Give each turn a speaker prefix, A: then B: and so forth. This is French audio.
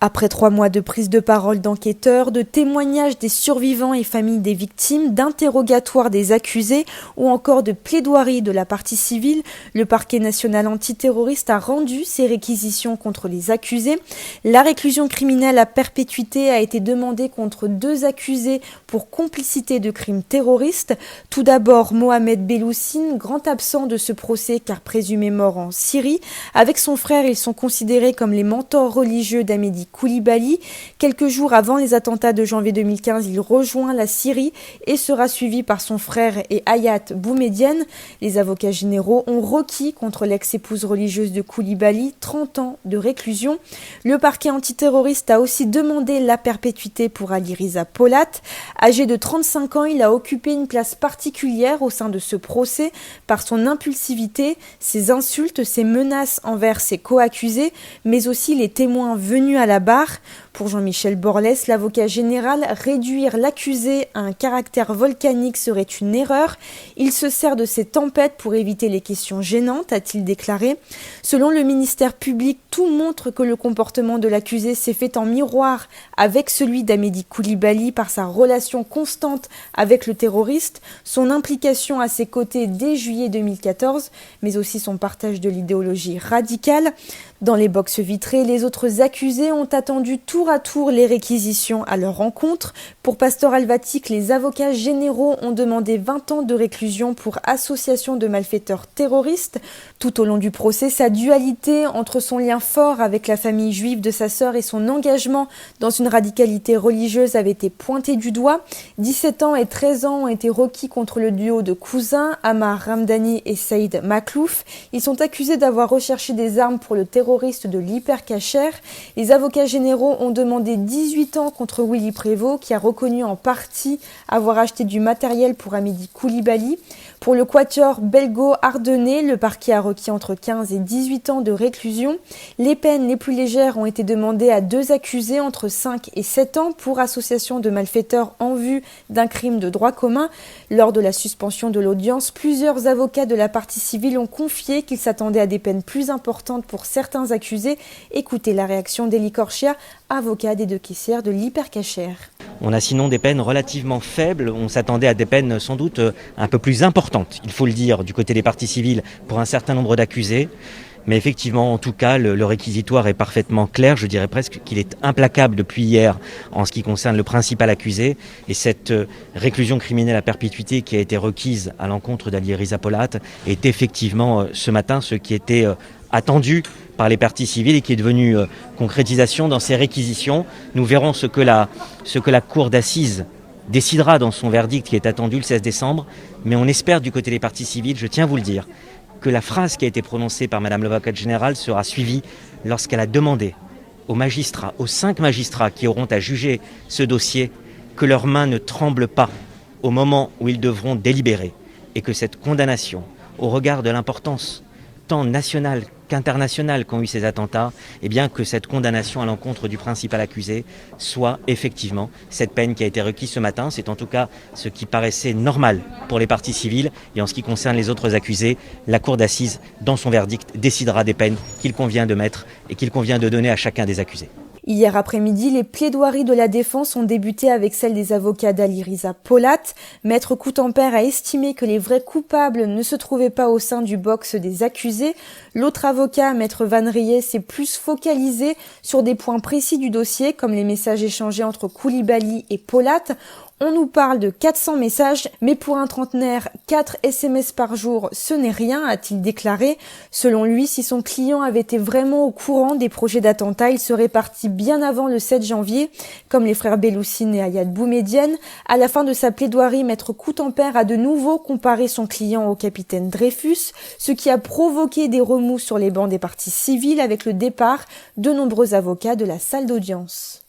A: Après 3 mois de prise de parole d'enquêteurs, de témoignages des survivants et familles des victimes, d'interrogatoires des accusés ou encore de plaidoiries de la partie civile, le parquet national antiterroriste a rendu ses réquisitions contre les accusés. La réclusion criminelle à perpétuité a été demandée contre 2 accusés pour complicité de crimes terroristes. Tout d'abord, Mohamed Belloussine, grand absent de ce procès car présumé mort en Syrie. Avec son frère, ils sont considérés comme les mentors religieux d'Amédi Koulibaly. Quelques jours avant les attentats de janvier 2015, il rejoint la Syrie et sera suivi par son frère et Hayat Boumedienne. Les avocats généraux ont requis contre l'ex-épouse religieuse de Koulibaly 30 ans de réclusion. Le parquet antiterroriste a aussi demandé la perpétuité pour Ali Riza Polat. Âgé de 35 ans, il a occupé une place particulière au sein de ce procès par son impulsivité, ses insultes, ses menaces envers ses co-accusés, mais aussi les témoins venus à la barre. Pour Jean-Michel Borlès, l'avocat général, réduire l'accusé à un caractère volcanique serait une erreur. Il se sert de ces tempêtes pour éviter les questions gênantes, a-t-il déclaré. Selon le ministère public, tout montre que le comportement de l'accusé s'est fait en miroir avec celui d'Amédi Koulibaly par sa relation constante avec le terroriste, son implication à ses côtés dès juillet 2014, mais aussi son partage de l'idéologie radicale. Dans les boxes vitrées, les autres accusés ont attendu tour à tour les réquisitions à leur rencontre. Pour Pastor Alvatic, les avocats généraux ont demandé 20 ans de réclusion pour association de malfaiteurs terroristes. Tout au long du procès, sa dualité entre son lien fort avec la famille juive de sa sœur et son engagement dans une radicalité religieuse avait été pointée du doigt. 17 ans et 13 ans ont été requis contre le duo de cousins, Ammar Ramdani et Saïd Maklouf. Ils sont accusés d'avoir recherché des armes pour le terrorisme de l'hypercacher. Les avocats généraux ont demandé 18 ans contre Willy Prévost, qui a reconnu en partie avoir acheté du matériel pour Amédi Koulibaly. Pour le quatuor belgo-ardennais, le parquet a requis entre 15 et 18 ans de réclusion. Les peines les plus légères ont été demandées à 2 accusés entre 5 et 7 ans pour association de malfaiteurs en vue d'un crime de droit commun. Lors de la suspension de l'audience, plusieurs avocats de la partie civile ont confié qu'ils s'attendaient à des peines plus importantes pour certains accusés. Écoutez la réaction d'Eli Korchia, avocat des 2 caissières de l'hypercacher.
B: On a sinon des peines relativement faibles, on s'attendait à des peines sans doute un peu plus importantes, il faut le dire, du côté des parties civiles pour un certain nombre d'accusés. Mais effectivement, en tout cas, le réquisitoire est parfaitement clair. Je dirais presque qu'il est implacable depuis hier en ce qui concerne le principal accusé. Et cette réclusion criminelle à perpétuité qui a été requise à l'encontre d'Ali Riza Polat est effectivement ce matin ce qui était attendu par les parties civiles et qui est devenu concrétisation dans ces réquisitions. Nous verrons ce que la cour d'assises décidera dans son verdict qui est attendu le 16 décembre. Mais on espère du côté des parties civiles, je tiens à vous le dire, que la phrase qui a été prononcée par Madame l'avocate générale sera suivie lorsqu'elle a demandé aux magistrats, aux 5 magistrats qui auront à juger ce dossier, que leurs mains ne tremblent pas au moment où ils devront délibérer et que cette condamnation, au regard de l'importance tant nationale qu'internationale qu'ont eu ces attentats, eh bien que cette condamnation à l'encontre du principal accusé soit effectivement cette peine qui a été requise ce matin. C'est en tout cas ce qui paraissait normal pour les parties civiles. Et en ce qui concerne les autres accusés, la cour d'assises, dans son verdict, décidera des peines qu'il convient de mettre et qu'il convient de donner à chacun des accusés.
A: Hier après-midi, les plaidoiries de la défense ont débuté avec celles des avocats d'Ali Riza Polat. Maître Coutempère a estimé que les vrais coupables ne se trouvaient pas au sein du box des accusés. L'autre avocat, Maître Van Riet, s'est plus focalisé sur des points précis du dossier, comme les messages échangés entre Koulibaly et Polat. On nous parle de 400 messages, mais pour un trentenaire, 4 SMS par jour, ce n'est rien, a-t-il déclaré. Selon lui, si son client avait été vraiment au courant des projets d'attentat, il serait parti bien avant le 7 janvier, comme les frères Belloussine et Hayat Boumedienne. À la fin de sa plaidoirie, Maître Coutempère a de nouveau comparé son client au capitaine Dreyfus, ce qui a provoqué des remous sur les bancs des parties civiles avec le départ de nombreux avocats de la salle d'audience.